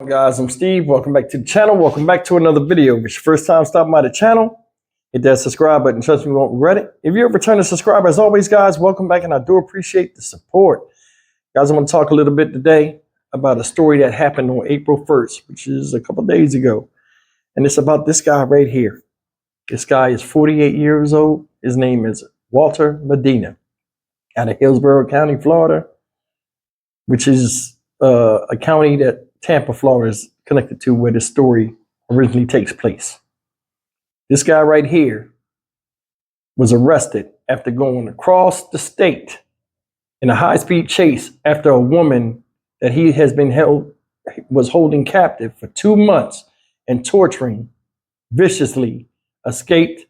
Guys, I'm Steve. Welcome back to the channel. Welcome back to another video. If it's your first time stopping by the channel, hit that subscribe button. Trust me, you won't regret it. If you're a returning subscriber, as always, guys, welcome back, and I do appreciate the support. Guys, I'm going to talk a little bit today about a story that happened on April 1st, which is a couple days ago. And it's about this guy right here. This guy is 48 years old. His name is Walter Medina, out of Hillsborough County, Florida, which is a county that Tampa, Florida is connected to, where this story originally takes place. This guy right here was arrested after going across the state in a high-speed chase after a woman that he has been was holding captive for 2 months and torturing viciously escaped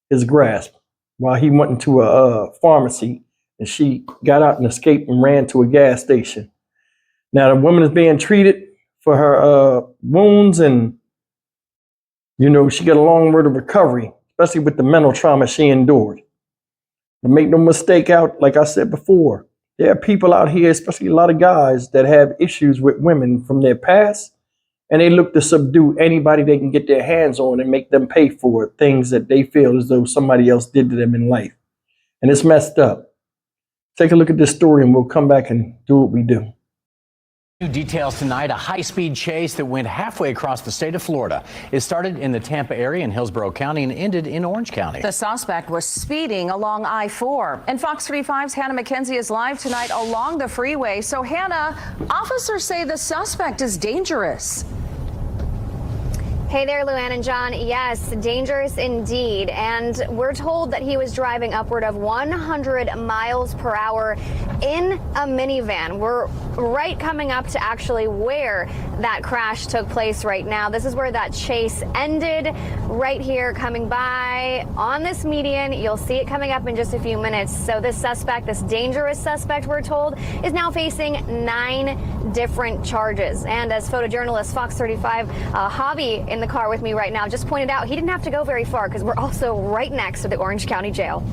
his grasp while he went into a pharmacy, and she got out and escaped and ran to a gas station. Now, the woman is being treated for her wounds, and, you know, she got a long road of recovery, especially with the mental trauma she endured. But make no mistake, like I said before, there are people out here, especially a lot of guys, that have issues with women from their past, and they look to subdue anybody they can get their hands on and make them pay for things that they feel as though somebody else did to them in life. And it's messed up. Take a look at this story, and we'll come back and do what we do. New details tonight, a high-speed chase that went halfway across the state of Florida. It started in the Tampa area in Hillsborough County and ended in Orange County. The suspect was speeding along I-4. And Fox 35's Hannah McKenzie is live tonight along the freeway. So, Hannah, officers say the suspect is dangerous. Hey there, Luann and John. Yes, dangerous indeed. And we're told that he was driving upward of 100 miles per hour in a minivan. We're right coming up to actually where that crash took place right now. This is where that chase ended, right here coming by on this median. You'll see it coming up in just a few minutes. So this suspect, this dangerous suspect, we're told, is now facing 9 different charges. And as photojournalist Fox 35 Hobby in the car with me right now just pointed out, he didn't have to go very far because we're also right next to the Orange County Jail.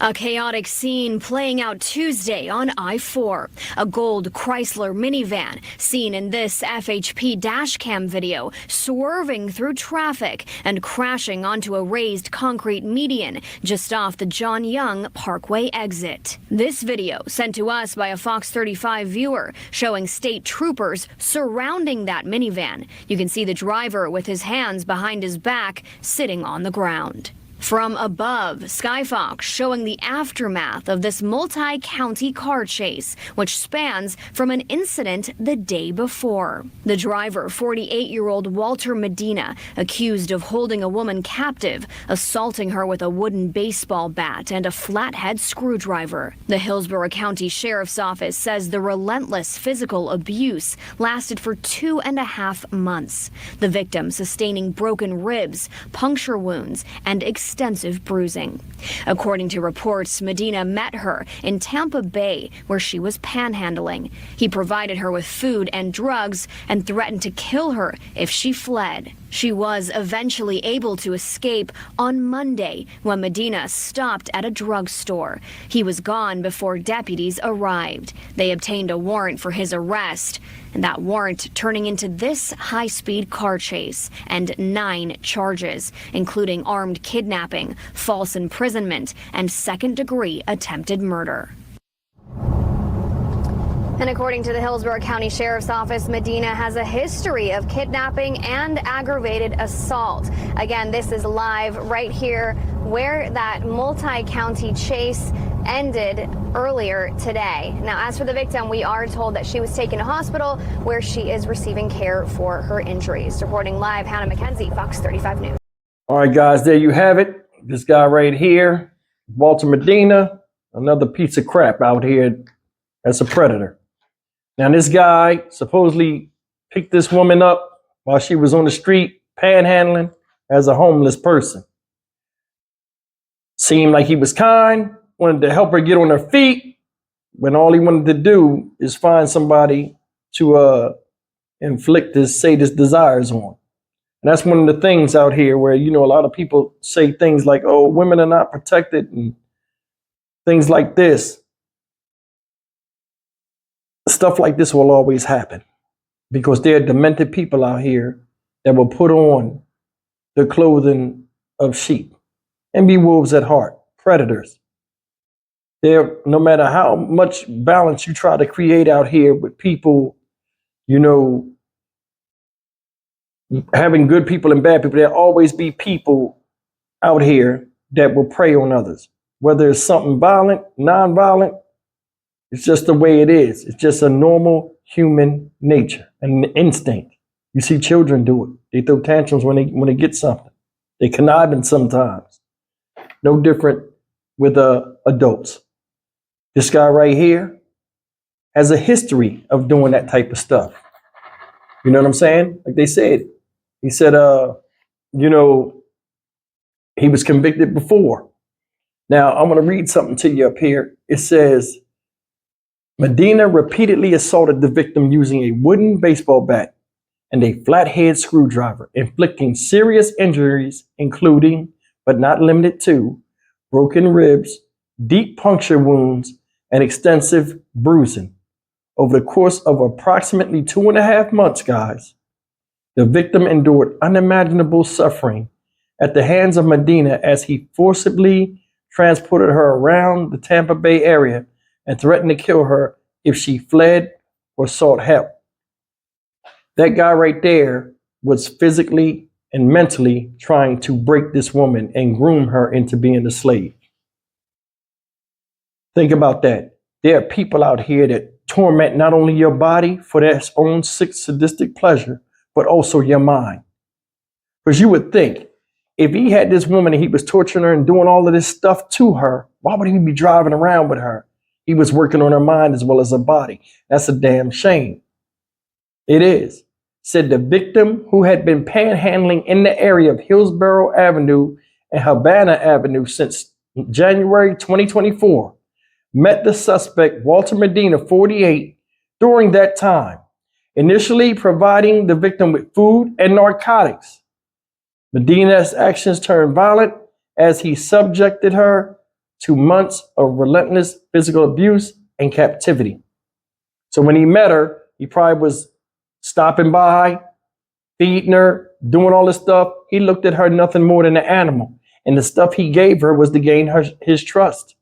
A chaotic scene playing out Tuesday on I-4. A gold Chrysler minivan seen in this FHP dashcam video swerving through traffic and crashing onto a raised concrete median just off the John Young Parkway exit. This video sent to us by a Fox 35 viewer showing state troopers surrounding that minivan. You can see the driver with his hands behind his back sitting on the ground. From above, Skyfox showing the aftermath of this multi-county car chase, which spans from an incident the day before. The driver, 48-year-old Walter Medina, accused of holding a woman captive, assaulting her with a wooden baseball bat and a flathead screwdriver. The Hillsborough County Sheriff's Office says the relentless physical abuse lasted for 2.5 months. The victim sustaining broken ribs, puncture wounds, and extensive bruising. According to reports, Medina met her in Tampa Bay, where she was panhandling. He provided her with food and drugs and threatened to kill her if she fled. She was eventually able to escape on Monday when Medina stopped at a drugstore. He was gone before deputies arrived. They obtained a warrant for his arrest, and that warrant turning into this high-speed car chase and 9 charges, including armed kidnapping, false imprisonment, and second-degree attempted murder. And according to the Hillsborough County Sheriff's Office, Medina has a history of kidnapping and aggravated assault. Again, this is live right here where that multi-county chase ended earlier today. Now, as for the victim, we are told that she was taken to hospital where she is receiving care for her injuries. Reporting live, Hannah McKenzie, Fox 35 News. All right, guys, there you have it. This guy right here, Walter Medina, another piece of crap out here as a predator. Now, this guy supposedly picked this woman up while she was on the street panhandling as a homeless person. Seemed like he was kind, wanted to help her get on her feet, when all he wanted to do is find somebody to inflict his sadist desires on. And that's one of the things out here where, you know, a lot of people say things like, oh, women are not protected and things like this. Stuff like this will always happen. because there are demented people out here that will put on the clothing of sheep and be wolves at heart, predators. There, no matter how much balance you try to create out here with people, you know, having good people and bad people, there'll always be people out here that will prey on others. Whether it's something violent, non-violent, it's just the way it is. It's just a normal human nature, an instinct. You see children do it. They throw tantrums when they get something. They conniving sometimes. No different with adults. This guy right here has a history of doing that type of stuff. You know what I'm saying? Like they said, he said, you know, he was convicted before. Now, I'm going to read something to you up here. It says, Medina repeatedly assaulted the victim using a wooden baseball bat and a flathead screwdriver, inflicting serious injuries, including, but not limited to, broken ribs, deep puncture wounds, and extensive bruising. Over the course of approximately 2.5 months, guys, the victim endured unimaginable suffering at the hands of Medina as he forcibly transported her around the Tampa Bay area and threatened to kill her if she fled or sought help. That guy right there was physically and mentally trying to break this woman and groom her into being a slave. Think about that. There are people out here that torment not only your body for their own sick, sadistic pleasure, but also your mind. Because you would think, if he had this woman and he was torturing her and doing all of this stuff to her, why would he be driving around with her? He was working on her mind as well as her body. That's a damn shame. It is. Said the victim, who had been panhandling in the area of Hillsborough Avenue and Havana Avenue since January 2024, met the suspect, Walter Medina, 48, during that time, initially providing the victim with food and narcotics. Medina's actions turned violent as he subjected her to months of relentless physical abuse and captivity. So when he met her, he probably was stopping by, feeding her, doing all this stuff. He looked at her nothing more than an animal. And the stuff he gave her was to gain his trust.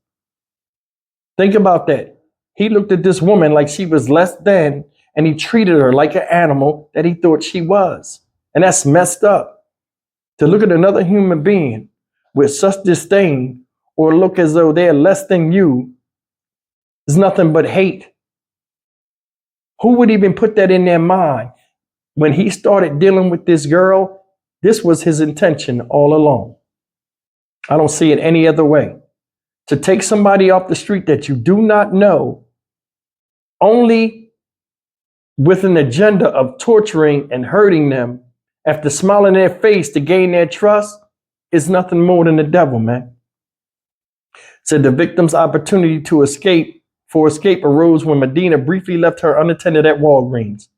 Think about that. He looked at this woman like she was less than, and he treated her like an animal that he thought she was. And that's messed up. To look at another human being with such disdain or look as though they're less than you is nothing but hate. Who would even put that in their mind? When he started dealing with this girl, this was his intention all along. I don't see it any other way. To take somebody off the street that you do not know, only with an agenda of torturing and hurting them, after smiling in their face to gain their trust, is nothing more than the devil, man. Said the victim's opportunity to escape arose when Medina briefly left her unattended at Walgreens.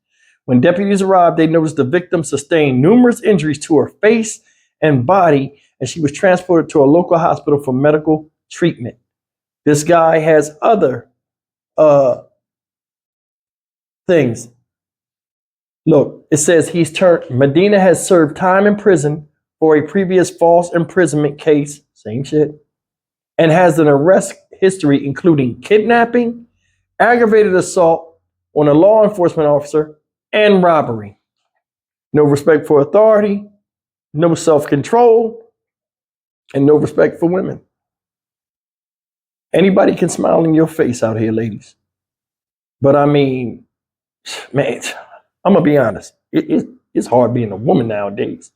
When deputies arrived, they noticed the victim sustained numerous injuries to her face and body, and she was transported to a local hospital for medical treatment. This guy has other things. Look, it says Medina has served time in prison for a previous false imprisonment case, same shit, and has an arrest history including kidnapping, aggravated assault on a law enforcement officer, and robbery. No respect for authority, no self-control, and no respect for women. Anybody can smile in your face out here, ladies. But I mean, man, I'm going to be honest. It's hard being a woman nowadays.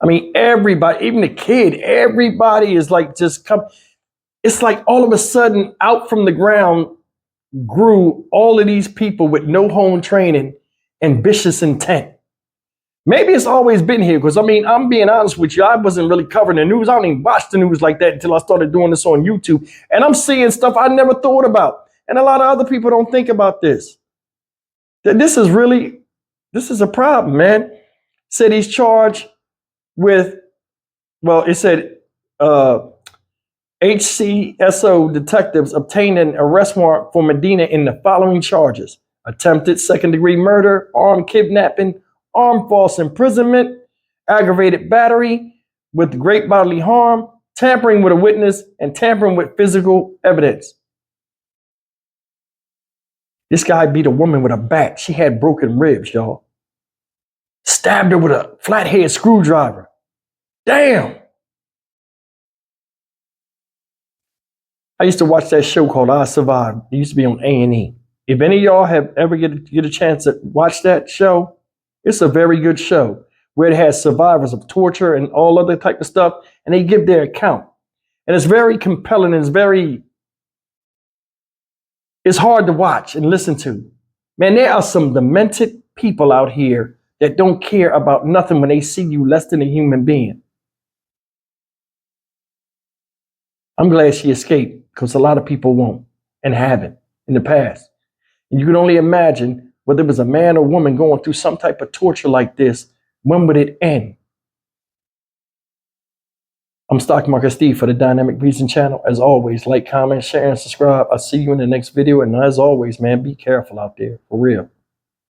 I mean, everybody, even the kid, everybody is like just come. It's like all of a sudden out from the ground grew all of these people with no home training and vicious intent. Maybe it's always been here because, I mean, I'm being honest with you. I wasn't really covering the news. I don't even watch the news like that until I started doing this on YouTube. And I'm seeing stuff I never thought about. And a lot of other people don't think about this. That this is a problem, man. Said he's charged with, well, it said HCSO detectives obtained an arrest warrant for Medina in the following charges: attempted second-degree murder, armed kidnapping, armed false imprisonment, aggravated battery with great bodily harm, tampering with a witness, and tampering with physical evidence. This guy beat a woman with a bat. She had broken ribs, y'all. Stabbed her with a flathead screwdriver. Damn. I used to watch that show called I Survived. It used to be on A&E. If any of y'all have ever get a chance to watch that show, it's a very good show where it has survivors of torture and all other type of stuff, and they give their account. And it's very compelling. It's hard to watch and listen to. Man, there are some demented people out here that don't care about nothing when they see you less than a human being. I'm glad she escaped because a lot of people won't and haven't in the past. And you can only imagine whether it was a man or woman going through some type of torture like this, when would it end? I'm Stock Market Steve for the Dynamic Reason channel. As always, like, comment, share, and subscribe. I'll see you in the next video. And as always, man, be careful out there, for real.